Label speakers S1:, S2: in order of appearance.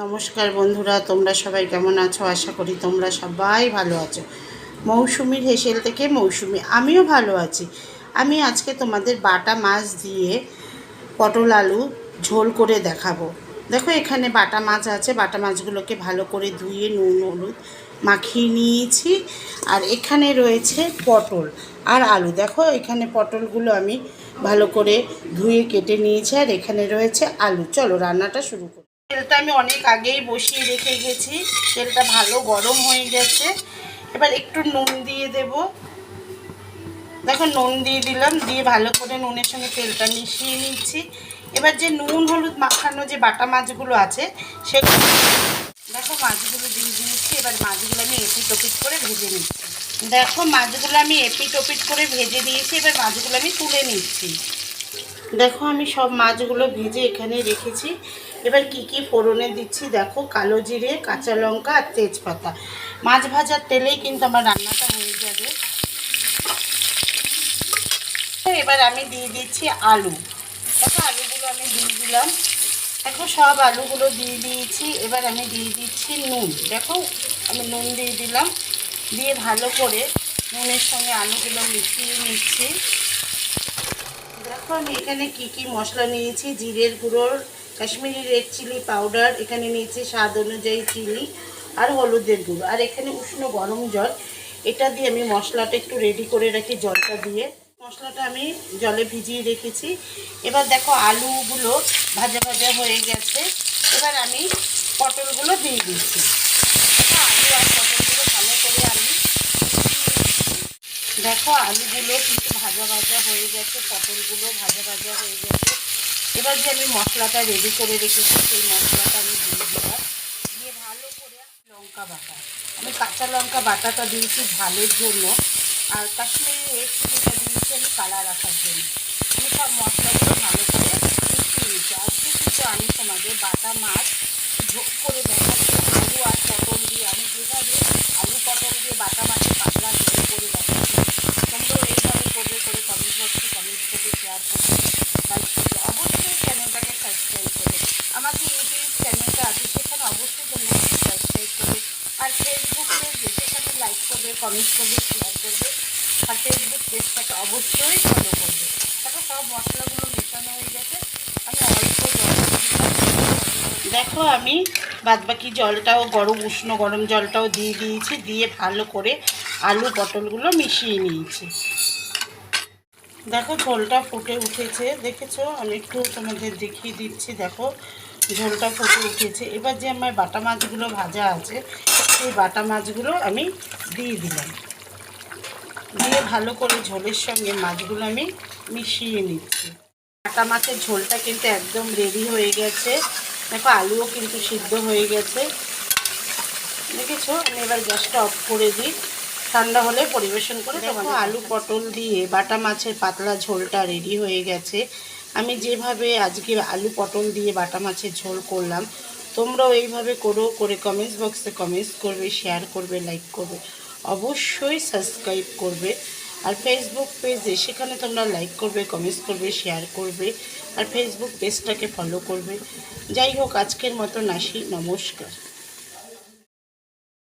S1: নমস্কার বন্ধুরা, তোমরা সবাই কেমন আছো? আশা করি তোমরা সবাই ভালো আছো। মৌসুমীর হেসেল থেকে মৌসুমী, আমিও ভালো আছি। আমি আজকে তোমাদের বাটা মাছ দিয়ে পটল আলু ঝোল করে দেখাবো। দেখো, এখানে বাটা মাছ আছে। বাটা মাছগুলোকে ভালো করে ধুয়ে নুন হলুদ মাখিয়ে নিয়েছি। আর এখানে রয়েছে পটল আর আলু। দেখো, এখানে পটলগুলো আমি ভালো করে ধুয়ে কেটে নিয়েছি, আর এখানে রয়েছে আলু। চলো রান্নাটা শুরু করি। তেলটা আমি অনেক আগেই বসিয়ে রেখে গেছি। তেলটা ভালো গরম হয়ে গেছে। এবার একটু নুন দিয়ে দেব। দেখো, নুন দিয়ে দিলাম, দিয়ে ভালো করে নুনের সঙ্গে তেলটা মিশিয়ে নিচ্ছি। এবার যে নুন হলুদ মাখানো যে বাটা মাছগুলো আছে সেগুলো দেখো মাছগুলো দিয়ে দিয়েছি। এবার মাছগুলো আমি এপিট ওপিট করে ভেজে নিচ্ছি। দেখো, মাছগুলো আমি এপিট ওপিট করে ভেজে নিয়েছি। এবার মাছগুলো আমি তুলে নিচ্ছি। দেখো, আমি সব মাছগুলো ভেজে এখানে রেখেছি। এবার কি কি ফোড়নে দিচ্ছি দেখো, কালো জিরে, কাঁচা লঙ্কা আর তেজপাতা। মাছ ভাজার তেলেই কিন্তু আমার রান্নাটা হয়ে যাবে। এবার আমি দিয়ে দিচ্ছি আলু। দেখো, আলুগুলো আমি দিয়ে দিলাম। দেখো, সব আলুগুলো দিয়ে দিয়েছি। এবার আমি দিয়ে দিচ্ছি নুন। দেখো, আমি নুন দিয়ে দিলাম, দিয়ে ভালো করে নুনের সঙ্গে আলুগুলো মিশিয়ে নিচ্ছি। দেখো, আমি এখানে কি কি মশলা নিয়েছি। জিরের গুঁড়ো, কাশ্মীরি রেড চিলি পাউডার, এখানে নিয়েছি স্বাদ অনুযায়ী চিনি আর হলুদের গুঁড়ো, আর এখানে উষ্ণ গরম জল। এটা দিয়ে আমি মশলাটা একটু রেডি করে রাখি। জলটা দিয়ে মশলাটা আমি জলে ভিজিয়ে রেখেছি। এবার দেখো, আলুগুলো ভাজা ভাজা হয়ে গেছে। এবার আমি পটলগুলো দিয়ে দিচ্ছি। দেখো, আলু আর পটলগুলো ভালো করে আমি দেখো, আলুগুলো কিন্তু ভাজা ভাজা হয়ে গেছে, পটলগুলো ভাজা ভাজা হয়ে গেছে। এবার যে আমি মশলাটা রেডি করে রেখেছি সেই মশলাটা আমি দিয়ে দিলাম। দিয়ে ভালো করে লঙ্কা বাটা, আমি কাঁচা লঙ্কা বাটাটা দিয়েছি ঝালের জন্য, আর কাশ্মীরি রেড চিলিটা দিয়েছি আমি কালার রাখার জন্য। আমি সব মশলাগুলো ভালো করে মিশিয়ে নিচ্ছি। আজকে কিন্তু আমি তোমাদের বাটা মাছ ঝোল করে দেখাচ্ছি আলু আর পটল দিয়ে। আমি যেভাবে আলু পটল দিয়ে বাটা মাছের পাতলা ঝোল করে দেখাচ্ছি, তোমরাও এইভাবে করবে, করে কমেন্ট বক্সে কমেন্ট করবে, শেয়ার করবে, লাইক করবে। অবশ্যই চ্যানেলটাকে সাবস্ক্রাইব করবে। আমার যে ইউটিউব চ্যানেলটা আছে সেখানে অবশ্যই তোমরা সাবস্ক্রাইব করবে। আর ফেসবুক পেজে সেখানে লাইক করবে, কমেন্ট করবে, শেয়ার করবে। আর ফেসবুক পেজটাকে অবশ্যই ফলো করবে। দেখো, সব মশলাগুলো মেশানো হয়ে গেছে। আমি অল্প জল দেখো, আমি বাদবাকি জলটাও উষ্ণ গরম জলটাও দিয়ে দিয়েছি। দিয়ে ভালো করে আলু পটলগুলো মিশিয়ে নিয়েছি। দেখো, ঝোলটা ফুটে উঠেছে, দেখেছো? আমি একটু তোমাদের দেখিয়ে দিচ্ছি। দেখো, ঝোলটা ফুটে উঠেছে। এবার যে আমার বাটা মাছগুলো ভাজা আছে সেই বাটা মাছগুলো আমি দিয়ে দিলাম। দিয়ে ভালো করে ঝোলের সঙ্গে মাছগুলো আমি মিশিয়ে নিচ্ছি। বাটা মাছের ঝোলটা কিন্তু একদম রেডি হয়ে গেছে। দেখো, আলুও কিন্তু সিদ্ধ হয়ে গেছে, দেখেছো? আমি এবার গ্যাসটা অফ করে দিই, ঠান্ডা হলে পরিবেশন করে। দেখো, আলু পটল দিয়ে বাটা মাছের পাতলা ঝোলটা রেডি হয়ে গেছে। আমি যেভাবে আজকে আলু পটল দিয়ে বাটা মাছের ঝোল করলাম, তোমরাও এইভাবে করো, করে কমেন্টস বক্সে কমেন্টস করবে, শেয়ার করবে, লাইক করবে, অবশ্যই সাবস্ক্রাইব করবে। আর ফেসবুক পেজে সেখানে তোমরা লাইক করবে, কমেন্টস করবে, শেয়ার করবে, আর ফেসবুক পেজটাকে ফলো করবে। যাই হোক, আজকের মতো আসি, নমস্কার।